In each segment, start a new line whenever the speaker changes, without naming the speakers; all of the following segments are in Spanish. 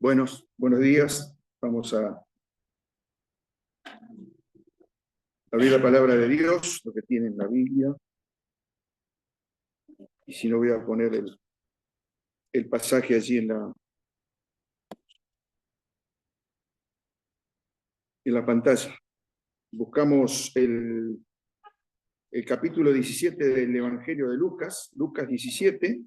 Buenos días. Vamos a abrir la palabra de Dios, lo que tiene en la Biblia. Y si no, voy a poner el pasaje allí en la pantalla. Buscamos el capítulo 17 del Evangelio de Lucas, Lucas 17.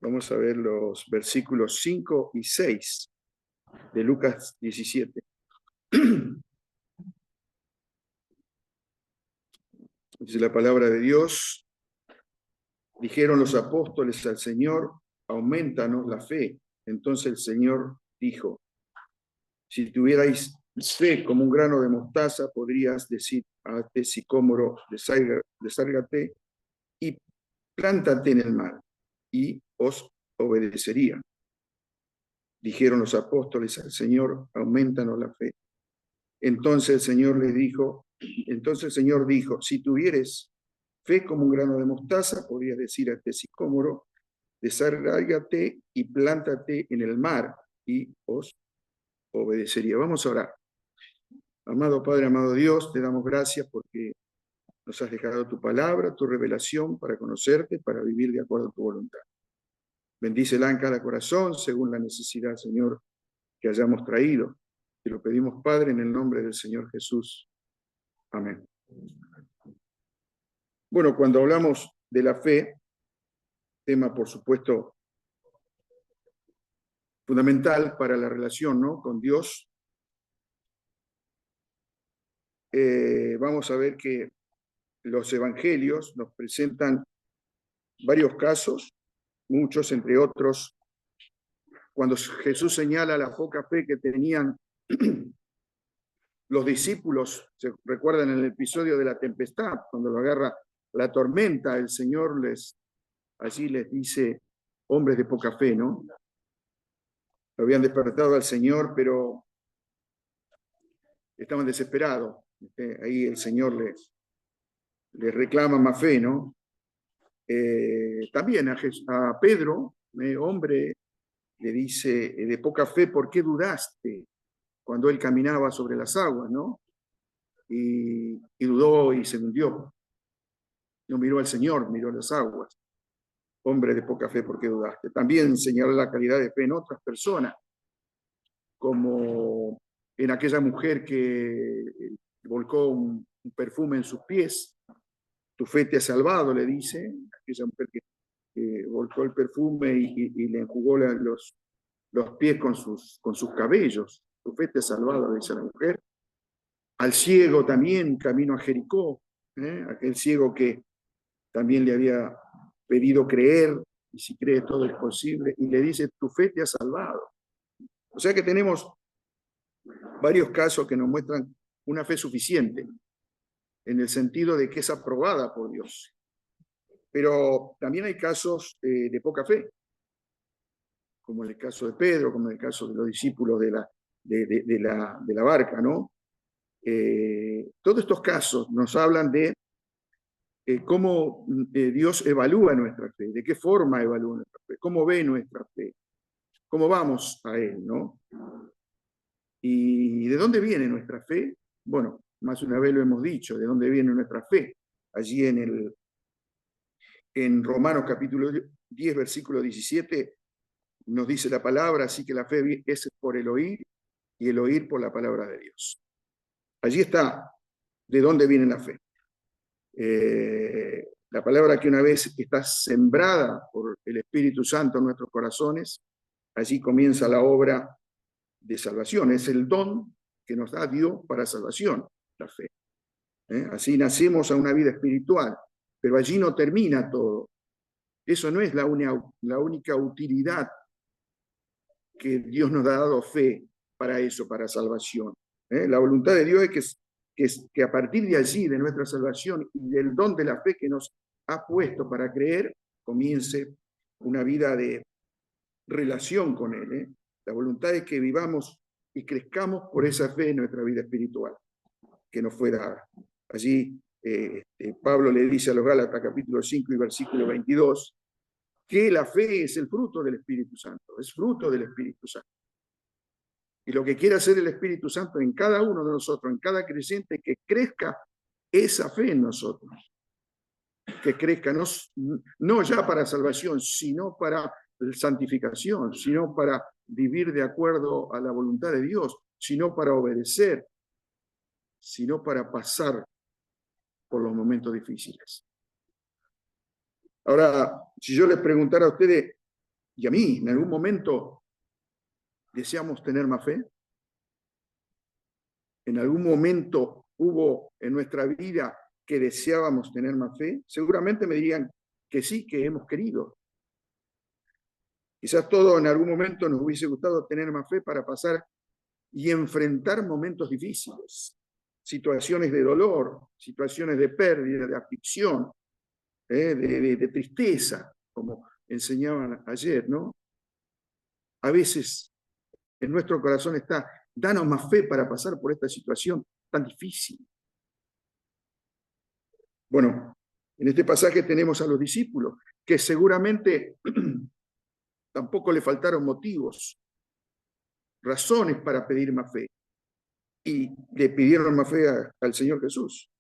Vamos a ver los versículos 5 y 6 de Lucas 17. Dice la palabra de Dios: dijeron los apóstoles al Señor, aumentanos la fe. Entonces el Señor dijo: si tuvierais fe como un grano de mostaza, podrías decir a este sicómoro, desárgate y plántate en el mar, y os obedecería. Dijeron los apóstoles al Señor, aumentanos la fe. Entonces el Señor dijo: si tuvieres fe como un grano de mostaza, podrías decir a este sicómoro, desárgate y plántate en el mar, y os obedecería. Vamos a orar. Amado Padre, amado Dios, te damos gracias porque nos has dejado tu palabra, tu revelación para conocerte, para vivir de acuerdo a tu voluntad. Bendícela en cada corazón según la necesidad, Señor, que hayamos traído. Te lo pedimos, Padre, en el nombre del Señor Jesús. Amén. Bueno, cuando hablamos de la fe, tema, por supuesto, fundamental para la relación, ¿no?, con Dios, vamos a ver que los evangelios nos presentan varios casos, muchos, entre otros, cuando Jesús señala la poca fe que tenían los discípulos. Se recuerdan en el episodio de la tempestad, cuando lo agarra la tormenta, el Señor allí les dice: hombres de poca fe, ¿no? Habían despertado al Señor, pero estaban desesperados. Ahí el Señor les reclama más fe, ¿no? También a Pedro, hombre, le dice: de poca fe, ¿por qué dudaste? Cuando él caminaba sobre las aguas, ¿no? Y dudó y se hundió. No miró al Señor, miró las aguas. Hombre de poca fe, ¿por qué dudaste? También señaló la calidad de fe en otras personas, como en aquella mujer que volcó un perfume en sus pies. Tu fe te ha salvado, le dice. Aquella mujer que volcó el perfume y le enjugó los pies con sus cabellos. Tu fe te ha salvado, le dice la mujer. Al ciego también, camino a Jericó, aquel ciego que también le había pedido creer, y si cree todo es posible, y le dice: tu fe te ha salvado. O sea que tenemos varios casos que nos muestran una fe suficiente, en el sentido de que es aprobada por Dios. Pero también hay casos de poca fe, como en el caso de Pedro, como en el caso de los discípulos de la barca, ¿no? Todos estos casos nos hablan de cómo Dios evalúa nuestra fe, de qué forma evalúa nuestra fe, cómo ve nuestra fe, cómo vamos a Él, ¿no? ¿Y de dónde viene nuestra fe? Bueno, más una vez lo hemos dicho, ¿de dónde viene nuestra fe? Allí en Romanos capítulo 10, versículo 17, nos dice la palabra: así que la fe es por el oír, y el oír por la palabra de Dios. Allí está de dónde viene la fe. La palabra que una vez está sembrada por el Espíritu Santo en nuestros corazones, allí comienza la obra de salvación. Es el don que nos da Dios para salvación, la fe. Así nacemos a una vida espiritual, pero allí no termina todo. Eso no es la única utilidad que Dios nos ha dado fe para eso, para salvación. La voluntad de Dios es que que a partir de allí, de nuestra salvación y del don de la fe que nos ha puesto para creer, comience una vida de relación con Él. La voluntad es que vivamos y crezcamos por esa fe en nuestra vida espiritual que nos fue dada. Allí Pablo le dice a los Gálatas, capítulo 5 y versículo 22, que la fe es el fruto del Espíritu Santo, es fruto del Espíritu Santo. Y lo que quiere hacer el Espíritu Santo en cada uno de nosotros, en cada creyente, que crezca esa fe en nosotros. Que crezca no ya para salvación, sino para santificación, sino para vivir de acuerdo a la voluntad de Dios, sino para obedecer, sino para pasar por los momentos difíciles. Ahora, si yo les preguntara a ustedes y a mí, ¿en algún momento deseamos tener más fe? ¿En algún momento hubo en nuestra vida que deseábamos tener más fe? Seguramente me dirían que sí, que hemos querido. Quizás todos en algún momento nos hubiese gustado tener más fe para pasar y enfrentar momentos difíciles, situaciones de dolor, situaciones de pérdida, de aflicción, de tristeza, como enseñaban ayer, ¿no? A veces en nuestro corazón está, danos más fe para pasar por esta situación tan difícil. Bueno, en este pasaje tenemos a los discípulos, que seguramente tampoco le faltaron motivos, razones para pedir más fe. Y le pidieron más fe al Señor Jesús.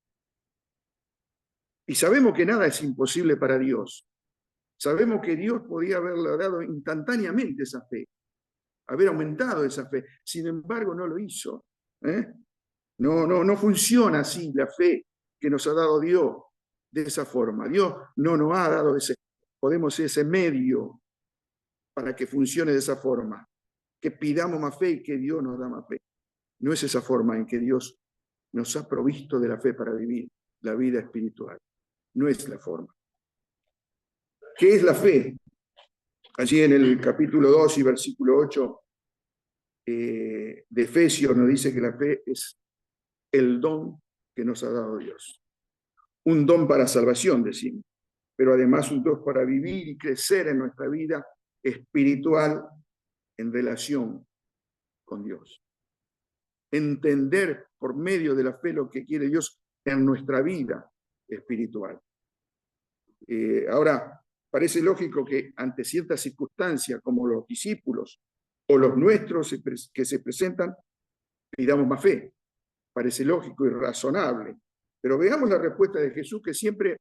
Y sabemos que nada es imposible para Dios. Sabemos que Dios podía haberle dado instantáneamente esa fe, haber aumentado esa fe. Sin embargo, no lo hizo. No funciona así la fe que nos ha dado Dios de esa forma. Dios no nos ha dado ese medio para que funcione de esa forma, que pidamos más fe y que Dios nos da más fe. No es esa forma en que Dios nos ha provisto de la fe para vivir la vida espiritual. No es la forma. ¿Qué es la fe? Allí en el capítulo 2 y versículo 8 de Efesios nos dice que la fe es el don que nos ha dado Dios. Un don para salvación, decimos, pero además un don para vivir y crecer en nuestra vida espiritual en relación con Dios. Entender por medio de la fe lo que quiere Dios en nuestra vida espiritual. Ahora, parece lógico que ante ciertas circunstancias, como los discípulos o los nuestros que se presentan, pidamos más fe. Parece lógico y razonable. Pero veamos la respuesta de Jesús, que siempre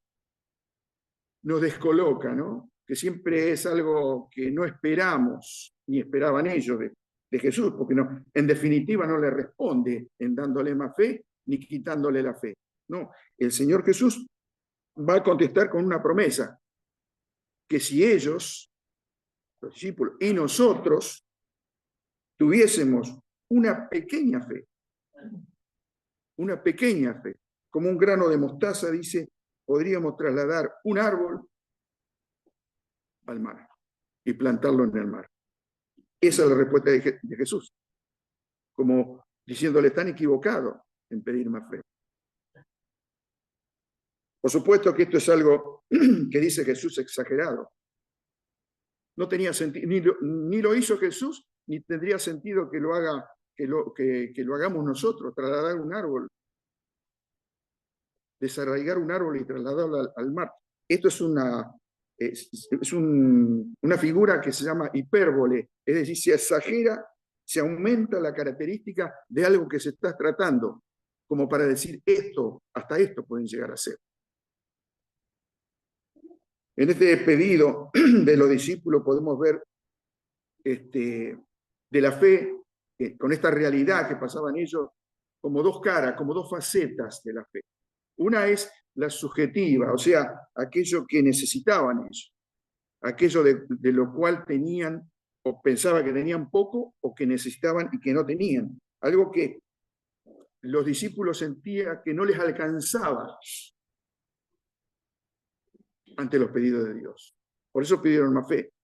nos descoloca, ¿no? Que siempre es algo que no esperamos, ni esperaban ellos de Jesús, porque no, en definitiva no le responde en dándole más fe, ni quitándole la fe. No, el Señor Jesús va a contestar con una promesa, que si ellos, los discípulos, y nosotros tuviésemos una pequeña fe, como un grano de mostaza, dice, podríamos trasladar un árbol al mar y plantarlo en el mar. Esa es la respuesta de Jesús, como diciéndole, están equivocados en pedir más fe. Por supuesto que esto es algo que dice Jesús exagerado. No tenía sentido, ni lo hizo Jesús, ni tendría sentido que lo hagamos nosotros, trasladar un árbol, desarraigar un árbol y trasladarlo al mar. Esto es una figura que se llama hipérbole, es decir, se exagera, se aumenta la característica de algo que se está tratando, como para decir hasta esto pueden llegar a ser. En este pedido de los discípulos podemos ver de la fe, con esta realidad que pasaban ellos, como dos caras, como dos facetas de la fe. Una es la subjetiva, o sea, aquello que necesitaban ellos, aquello de lo cual tenían o pensaba que tenían poco o que necesitaban y que no tenían. Algo que los discípulos sentían que no les alcanzaba ante los pedidos de Dios. Por eso pidieron más fe.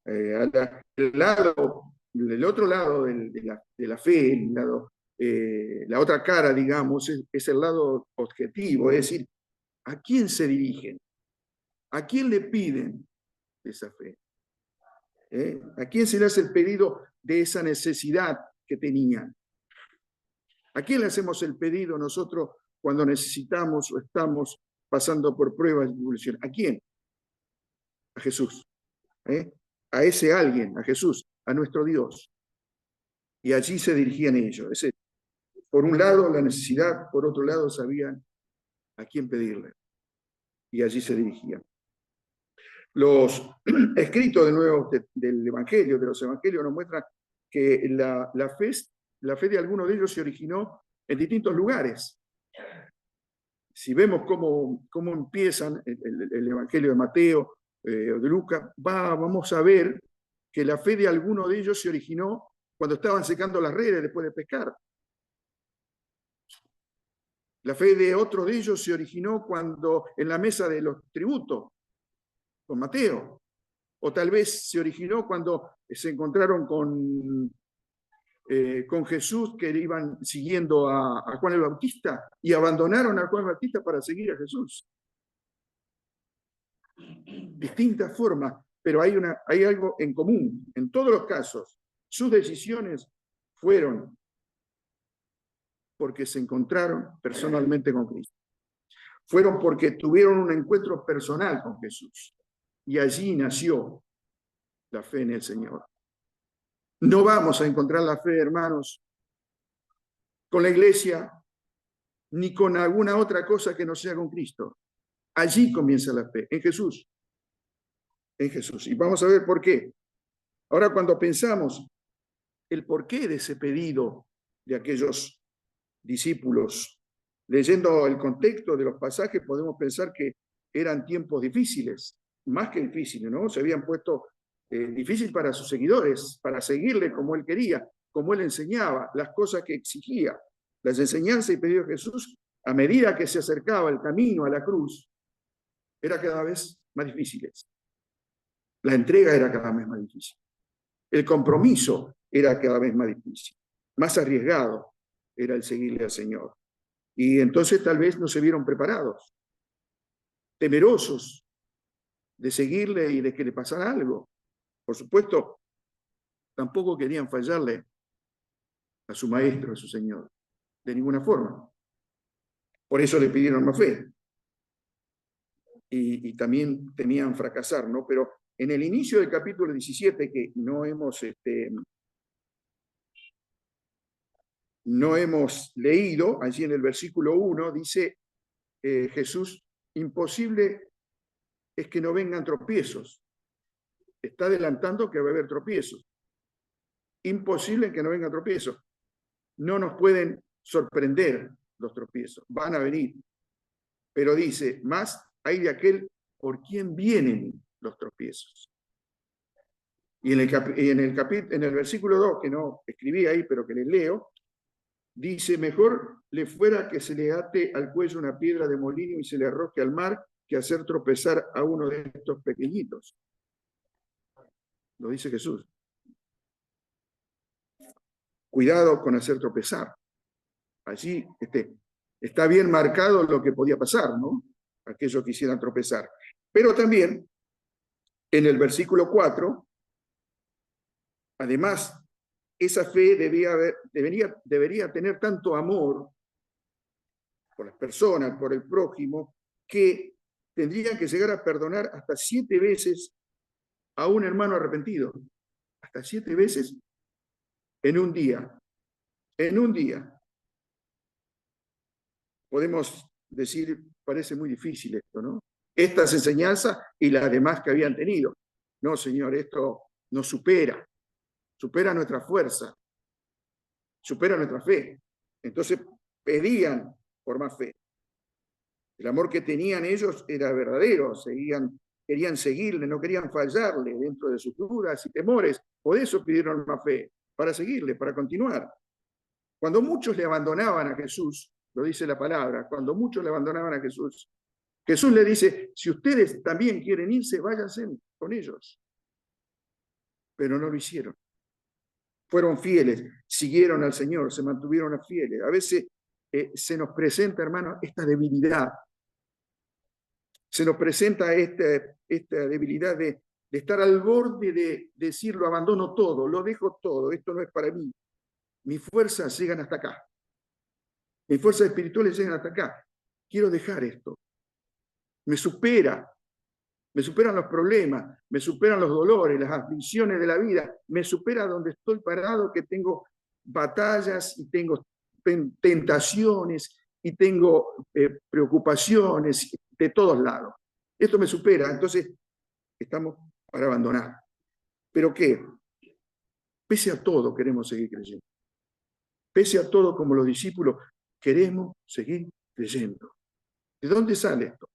Del otro lado de la fe, el lado la otra cara, digamos, es el lado objetivo, es decir, ¿a quién se dirigen? ¿A quién le piden esa fe? ¿A quién se le hace el pedido de esa necesidad que tenían? ¿A quién le hacemos el pedido nosotros cuando necesitamos o estamos pasando por pruebas y tribulaciones? ¿A quién? A Jesús. A ese alguien, a Jesús, a nuestro Dios. Y allí se dirigían ellos. Por un lado, la necesidad, por otro lado, sabían a quién pedirle. Y allí se dirigían. Los escritos del Evangelio, de los Evangelios, nos muestran que la fe de algunos de ellos se originó en distintos lugares. Si vemos cómo empiezan el Evangelio de Mateo o de Lucas, vamos a ver que la fe de algunos de ellos se originó cuando estaban secando las redes después de pescar. La fe de otro de ellos se originó cuando en la mesa de los tributos, con Mateo. O tal vez se originó cuando se encontraron con Jesús, que iban siguiendo a Juan el Bautista y abandonaron a Juan el Bautista para seguir a Jesús. Distintas formas, pero hay algo en común. En todos los casos, sus decisiones fueron porque se encontraron personalmente con Cristo. Fueron porque tuvieron un encuentro personal con Jesús. Y allí nació la fe en el Señor. No vamos a encontrar la fe, hermanos, con la iglesia, ni con alguna otra cosa que no sea con Cristo. Allí comienza la fe, en Jesús. En Jesús. Y vamos a ver por qué. Ahora, cuando pensamos el porqué de ese pedido de aquellos discípulos, leyendo el contexto de los pasajes, podemos pensar que eran tiempos difíciles, más que difíciles, ¿no? Se habían puesto difícil para sus seguidores, para seguirle como él quería, como él enseñaba, las cosas que exigía. Las enseñanzas y pedidos de Jesús, a medida que se acercaba el camino a la cruz, era cada vez más difíciles. La entrega era cada vez más difícil. El compromiso era cada vez más difícil. Más arriesgado era el seguirle al Señor. Y entonces tal vez no se vieron preparados, temerosos de seguirle y de que le pasara algo. Por supuesto, tampoco querían fallarle a su maestro, a su Señor, de ninguna forma. Por eso le pidieron más fe. Y también temían fracasar, ¿no? Pero en el inicio del capítulo 17, que no hemos leído, allí en el versículo 1, dice Jesús, imposible es que no vengan tropiezos. Está adelantando que va a haber tropiezos. Imposible que no vengan tropiezos. No nos pueden sorprender los tropiezos, van a venir. Pero dice, más hay de aquel por quien vienen los tropiezos. Y en el versículo 2, que no escribí ahí, pero que les leo, dice, mejor le fuera que se le ate al cuello una piedra de molino y se le arroje al mar que hacer tropezar a uno de estos pequeñitos. Lo dice Jesús. Cuidado con hacer tropezar. Allí está bien marcado lo que podía pasar, ¿no? Aquellos que quisieran tropezar. Pero también, en el versículo 4, además, esa fe debería tener tanto amor por las personas, por el prójimo, que tendrían que llegar a perdonar hasta 7 veces a un hermano arrepentido. Hasta 7 veces en un día. En un día. Podemos decir, parece muy difícil esto, ¿no? Estas enseñanzas y las demás que habían tenido. No, Señor, esto nos supera nuestra fuerza, supera nuestra fe. Entonces pedían por más fe. El amor que tenían ellos era verdadero, querían seguirle, no querían fallarle dentro de sus dudas y temores. Por eso pidieron más fe, para seguirle, para continuar. Cuando muchos le abandonaban a Jesús, lo dice la palabra, cuando muchos le abandonaban a Jesús, Jesús le dice, si ustedes también quieren irse, váyanse con ellos. Pero no lo hicieron. fueron fieles, siguieron al Señor, se mantuvieron fieles. A veces se nos presenta, hermano, esta debilidad. Se nos presenta esta debilidad de estar al borde de decir, lo abandono todo, lo dejo todo, esto no es para mí. Mis fuerzas llegan hasta acá. Mis fuerzas espirituales llegan hasta acá. Quiero dejar esto. Me superan los problemas, me superan los dolores, las aflicciones de la vida, me supera donde estoy parado, que tengo batallas y tengo tentaciones y tengo preocupaciones de todos lados. Esto me supera, entonces estamos para abandonar. ¿Pero qué? Pese a todo queremos seguir creyendo. Pese a todo, como los discípulos, queremos seguir creyendo. ¿De dónde sale esto?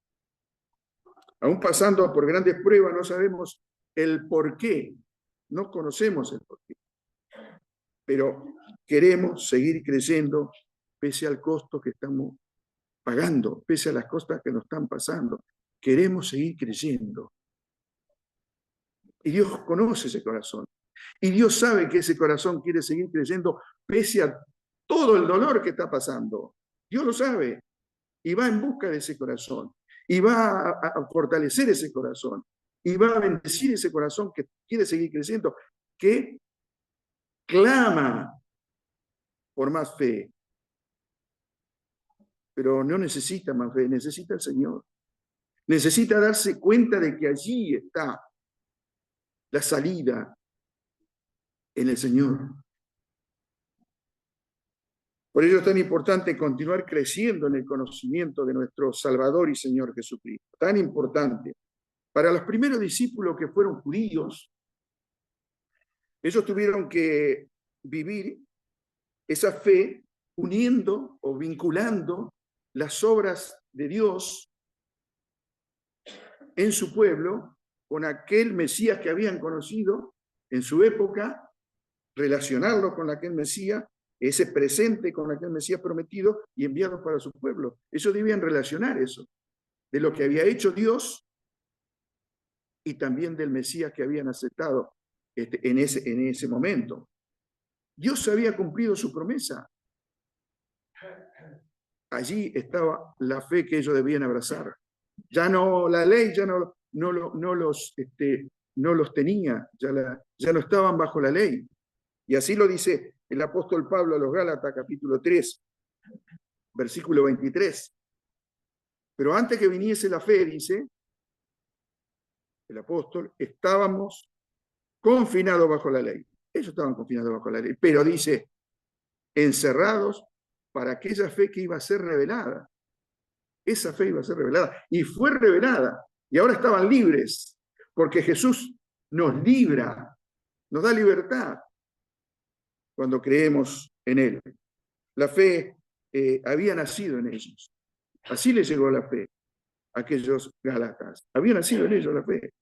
Aún pasando por grandes pruebas, no sabemos el por qué. No conocemos el por qué. Pero queremos seguir creyendo pese al costo que estamos pagando, pese a las cosas que nos están pasando. Queremos seguir creyendo. Y Dios conoce ese corazón. Y Dios sabe que ese corazón quiere seguir creyendo pese a todo el dolor que está pasando. Dios lo sabe. Y va en busca de ese corazón. Y va a fortalecer ese corazón. Y va a bendecir ese corazón que quiere seguir creciendo, que clama por más fe. Pero no necesita más fe, necesita el Señor. Necesita darse cuenta de que allí está la salida en el Señor. Por ello es tan importante continuar creciendo en el conocimiento de nuestro Salvador y Señor Jesucristo. Tan importante. Para los primeros discípulos que fueron judíos, ellos tuvieron que vivir esa fe uniendo o vinculando las obras de Dios en su pueblo con aquel Mesías que habían conocido en su época, relacionarlo con aquel Mesías, ese presente con aquel Mesías prometido y enviado para su pueblo. Ellos debían relacionar eso, de lo que había hecho Dios y también del Mesías que habían aceptado en ese momento. Dios había cumplido su promesa. Allí estaba la fe que ellos debían abrazar. Ya no, la ley ya no los tenía, ya no estaban bajo la ley. Y así lo dice el apóstol Pablo a los Gálatas, capítulo 3, versículo 23. Pero antes que viniese la fe, dice el apóstol, estábamos confinados bajo la ley. Ellos estaban confinados bajo la ley, pero dice, encerrados para aquella fe que iba a ser revelada. Esa fe iba a ser revelada, y fue revelada, y ahora estaban libres, porque Jesús nos libra, nos da libertad cuando creemos en Él. La fe había nacido en ellos. Así les llegó la fe a aquellos Gálatas. Había nacido en ellos la fe.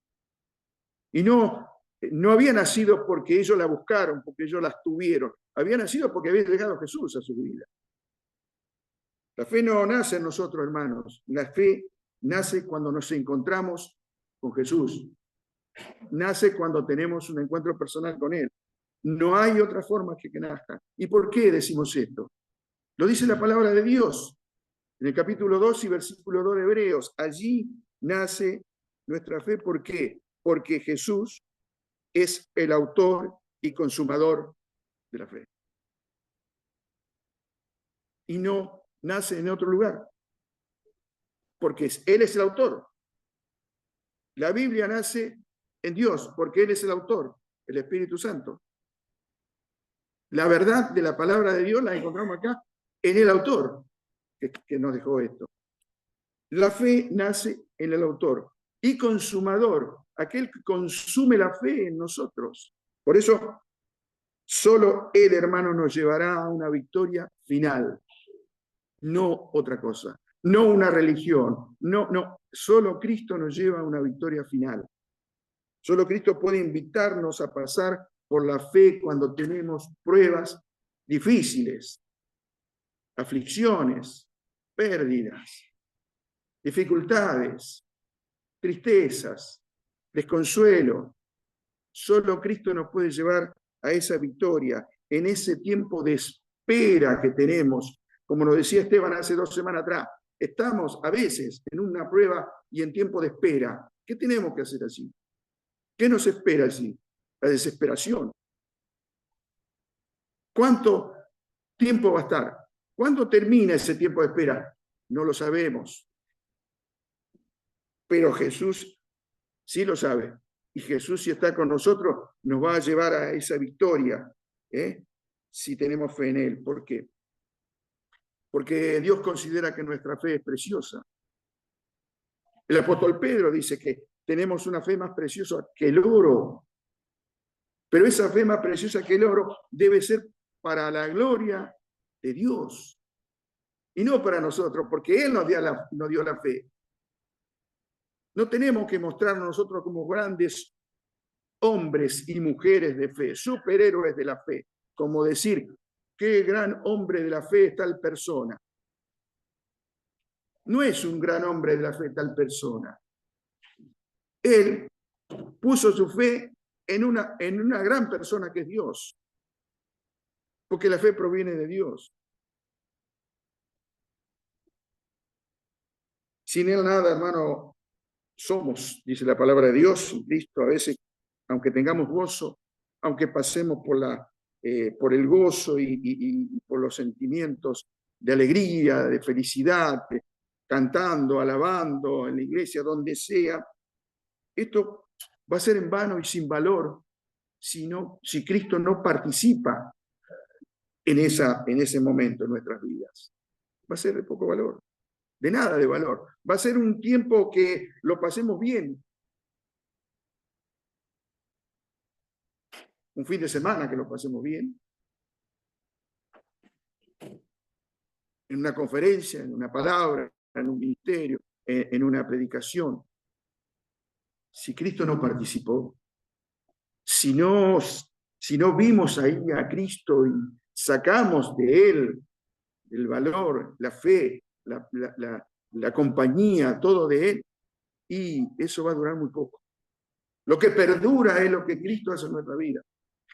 Y no había nacido porque ellos la buscaron, porque ellos la tuvieron. Había nacido porque había llegado Jesús a su vida. La fe no nace en nosotros, hermanos. La fe nace cuando nos encontramos con Jesús. Nace cuando tenemos un encuentro personal con Él. No hay otra forma que nazca. ¿Y por qué decimos esto? Lo dice la palabra de Dios. En el capítulo 2 y versículo 2 de Hebreos. Allí nace nuestra fe. ¿Por qué? Porque Jesús es el autor y consumador de la fe. Y no nace en otro lugar, porque Él es el autor. La Biblia nace en Dios, porque Él es el autor, el Espíritu Santo. La verdad de la palabra de Dios la encontramos acá en el autor que nos dejó esto. La fe nace en el autor y consumador, aquel que consume la fe en nosotros. Por eso, solo Él, hermano, nos llevará a una victoria final. No otra cosa, no una religión, no, solo Cristo nos lleva a una victoria final. Solo Cristo puede invitarnos a pasar por la fe cuando tenemos pruebas difíciles, aflicciones, pérdidas, dificultades, tristezas, desconsuelo. Solo Cristo nos puede llevar a esa victoria en ese tiempo de espera que tenemos. Como nos decía Esteban hace 2 semanas atrás, estamos a veces en una prueba y en tiempo de espera. ¿Qué tenemos que hacer así? ¿Qué nos espera así? La desesperación. ¿Cuánto tiempo va a estar? ¿Cuándo termina ese tiempo de espera? No lo sabemos. Pero Jesús sí lo sabe. Y Jesús, si está con nosotros, nos va a llevar a esa victoria, si tenemos fe en Él. ¿Por qué? Porque Dios considera que nuestra fe es preciosa. El apóstol Pedro dice que tenemos una fe más preciosa que el oro. Pero esa fe más preciosa que el oro debe ser para la gloria de Dios. Y no para nosotros, porque Él nos dio la fe. No tenemos que mostrarnos nosotros como grandes hombres y mujeres de fe, superhéroes de la fe, como decir, qué gran hombre de la fe es tal persona. No es un gran hombre de la fe tal persona. Él puso su fe en una gran persona que es Dios, porque la fe proviene de Dios. Sin Él nada, hermano, somos, dice la palabra de Dios, en Cristo. A veces, aunque tengamos gozo, aunque pasemos por el gozo y por los sentimientos de alegría, de felicidad, cantando, alabando en la iglesia, donde sea, esto va a ser en vano y sin valor si Cristo no participa en ese momento en nuestras vidas. Va a ser de poco valor, de nada de valor. Va a ser un tiempo que lo pasemos bien. Un fin de semana que lo pasemos bien. En una conferencia, en una palabra, en un ministerio, en una predicación. Si Cristo no participó, si no vimos ahí a Cristo y sacamos de Él el valor, la fe, la compañía, todo de Él, y eso va a durar muy poco. Lo que perdura es lo que Cristo hace en nuestra vida,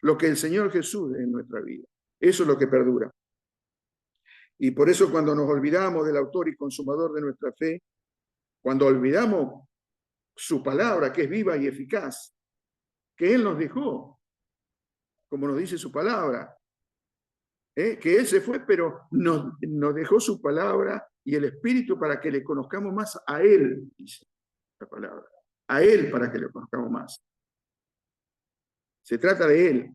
lo que el Señor Jesús es en nuestra vida. Eso es lo que perdura. Y por eso cuando nos olvidamos del autor y consumador de nuestra fe, cuando olvidamos su palabra, que es viva y eficaz, que Él nos dejó, como nos dice su palabra, que Él se fue, pero nos dejó su palabra y el Espíritu para que le conozcamos más a Él, dice la palabra. A Él para que le conozcamos más. Se trata de Él.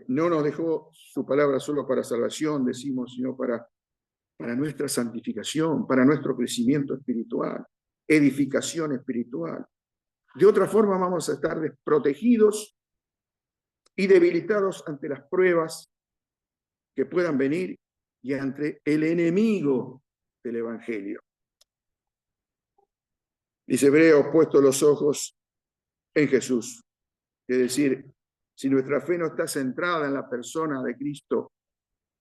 No nos dejó su palabra solo para salvación, decimos, sino para nuestra santificación, para nuestro crecimiento espiritual, edificación espiritual. De otra forma vamos a estar desprotegidos y debilitados ante las pruebas que puedan venir y ante el enemigo del Evangelio. Dice Hebreos, puesto los ojos en Jesús. Es decir, si nuestra fe no está centrada en la persona de Cristo,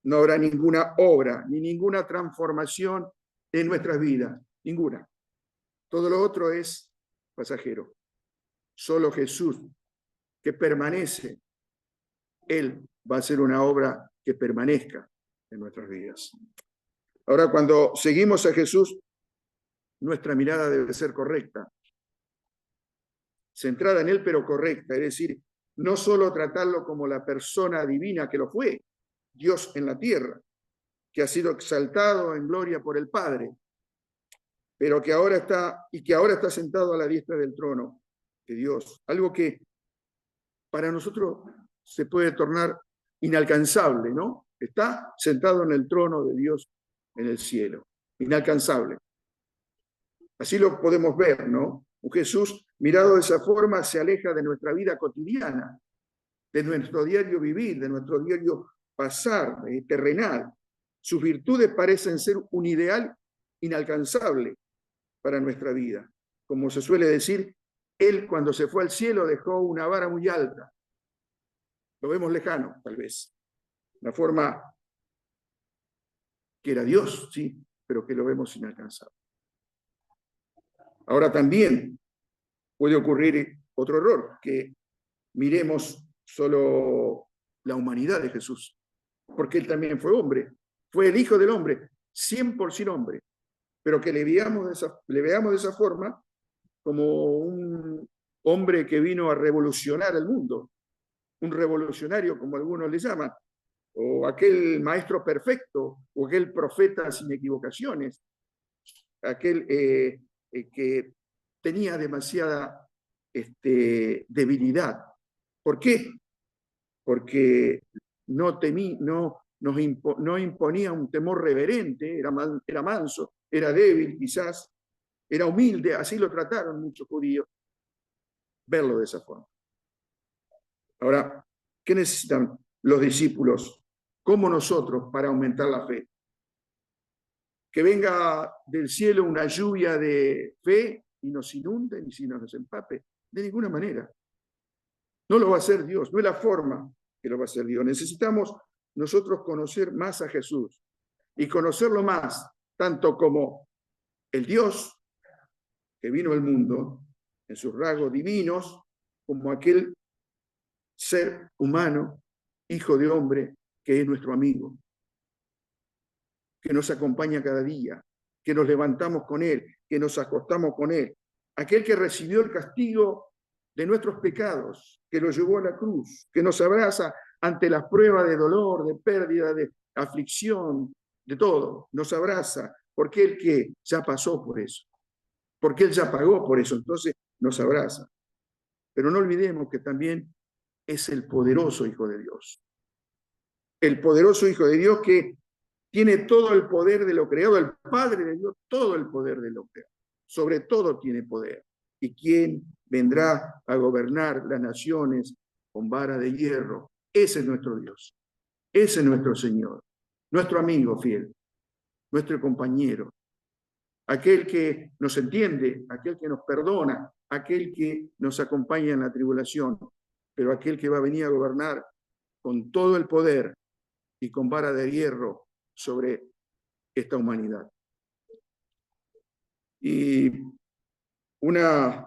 no habrá ninguna obra ni ninguna transformación en nuestras vidas, ninguna. Todo lo otro es pasajero. Solo Jesús, que permanece, Él va a hacer una obra que permanezca en nuestras vidas. Ahora, cuando seguimos a Jesús, nuestra mirada debe ser correcta, centrada en Él, pero correcta, es decir, no solo tratarlo como la persona divina que lo fue, Dios en la tierra, que ha sido exaltado en gloria por el Padre, pero que ahora está sentado a la diestra del trono de Dios, algo que para nosotros se puede tornar inalcanzable, ¿no? Está sentado en el trono de Dios en el cielo, inalcanzable. Así lo podemos ver, ¿no? Un Jesús mirado de esa forma se aleja de nuestra vida cotidiana, de nuestro diario vivir, de nuestro diario pasar, terrenal. Sus virtudes parecen ser un ideal inalcanzable para nuestra vida. Como se suele decir, Él cuando se fue al cielo dejó una vara muy alta. Lo vemos lejano, tal vez. La forma que era Dios, sí, pero que lo vemos inalcanzable. Ahora también puede ocurrir otro error, que miremos solo la humanidad de Jesús, porque él también fue hombre, fue el Hijo del Hombre, 100% hombre, pero que le veamos de esa forma como un hombre que vino a revolucionar el mundo, un revolucionario como algunos le llaman, o aquel maestro perfecto, o aquel profeta sin equivocaciones, aquel que tenía demasiada debilidad. ¿Por qué? Porque no imponía un temor reverente, era manso, era débil quizás, era humilde, así lo trataron muchos judíos, verlo de esa forma. Ahora, ¿qué necesitan los discípulos como nosotros para aumentar la fe? Que venga del cielo una lluvia de fe y nos inunde y si nos empape. De ninguna manera. No lo va a hacer Dios, no es la forma que lo va a hacer Dios. Necesitamos nosotros conocer más a Jesús y conocerlo más, tanto como el Dios que vino al mundo en sus rasgos divinos, como aquel ser humano, hijo de hombre, que es nuestro amigo, que nos acompaña cada día, que nos levantamos con Él, que nos acostamos con Él, aquel que recibió el castigo de nuestros pecados, que lo llevó a la cruz, que nos abraza ante las pruebas de dolor, de pérdida, de aflicción, de todo, nos abraza, porque Él que ya pasó por eso, porque Él ya pagó por eso, entonces nos abraza. Pero no olvidemos que también es el poderoso Hijo de Dios. El poderoso Hijo de Dios que tiene todo el poder de lo creado, el Padre de Dios, todo el poder de lo creado. Sobre todo tiene poder. ¿Y quién vendrá a gobernar las naciones con vara de hierro? Ese es nuestro Dios. Ese es nuestro Señor. Nuestro amigo fiel. Nuestro compañero. Aquel que nos entiende, aquel que nos perdona, aquel que nos acompaña en la tribulación, pero aquel que va a venir a gobernar con todo el poder y con vara de hierro sobre esta humanidad. Y una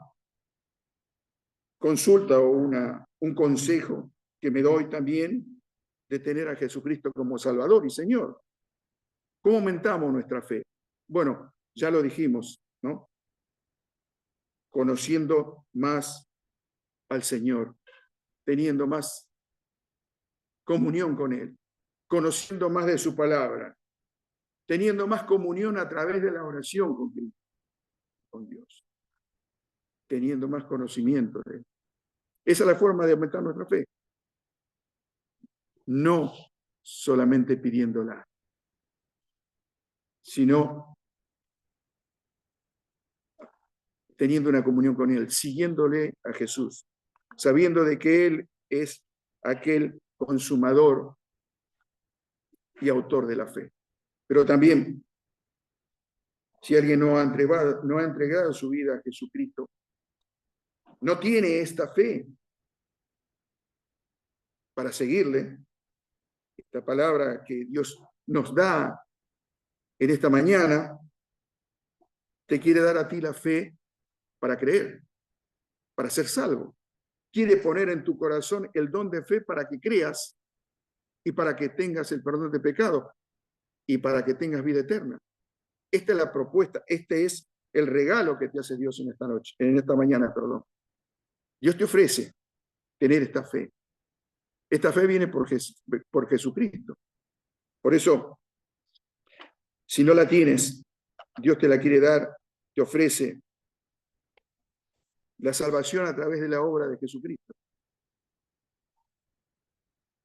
consulta o un consejo que me doy también de tener a Jesucristo como Salvador y Señor. ¿Cómo aumentamos nuestra fe? Bueno, ya lo dijimos, ¿no? Conociendo más al Señor, teniendo más comunión con Él, conociendo más de su palabra, teniendo más comunión a través de la oración con Cristo, con Dios, teniendo más conocimiento de Él. Esa es la forma de aumentar nuestra fe. No solamente pidiéndola, sino teniendo una comunión con Él, siguiéndole a Jesús, sabiendo de que Él es aquel consumador y autor de la fe. Pero también, si alguien no ha entregado su vida a Jesucristo, no tiene esta fe para seguirle, esta palabra que Dios nos da en esta mañana, te quiere dar a ti la fe para creer, para ser salvo. Quiere poner en tu corazón el don de fe para que creas y para que tengas el perdón de pecado y para que tengas vida eterna. Esta es la propuesta, este es el regalo que te hace Dios en esta noche, en esta mañana, perdón. Dios te ofrece tener esta fe. Esta fe viene por Jesucristo. Por eso, si no la tienes, Dios te la quiere dar, te ofrece la salvación a través de la obra de Jesucristo.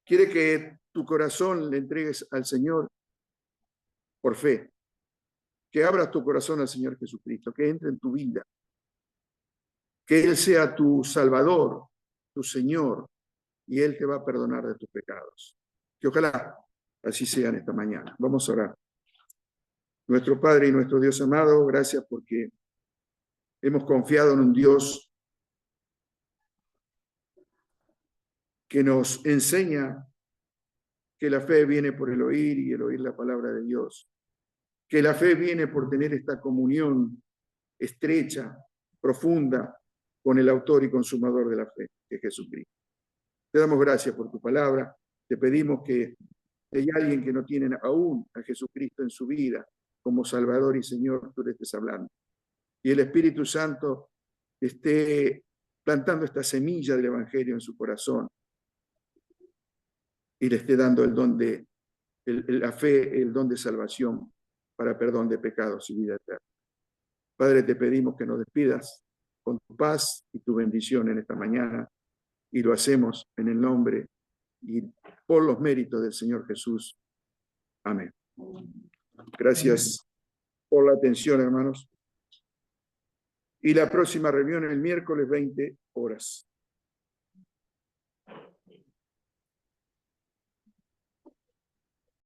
Quiere que tu corazón le entregues al Señor por fe, que abras tu corazón al Señor Jesucristo, que entre en tu vida, que Él sea tu Salvador, tu Señor, y Él te va a perdonar de tus pecados. Que ojalá así sea en esta mañana. Vamos a orar. Nuestro Padre y nuestro Dios amado, gracias porque hemos confiado en un Dios que nos enseña que la fe viene por el oír y el oír la palabra de Dios. Que la fe viene por tener esta comunión estrecha, profunda, con el autor y consumador de la fe, que es Jesucristo. Te damos gracias por tu palabra. Te pedimos que si hay alguien que no tiene aún a Jesucristo en su vida como Salvador y Señor, tú le estés hablando. Y el Espíritu Santo esté plantando esta semilla del Evangelio en su corazón y le esté dando el don de la fe, el don de salvación para perdón de pecados y vida eterna. Padre, te pedimos que nos despidas con tu paz y tu bendición en esta mañana, y lo hacemos en el nombre y por los méritos del Señor Jesús. Amén. Gracias por la atención, hermanos. Y la próxima reunión el miércoles 20 horas.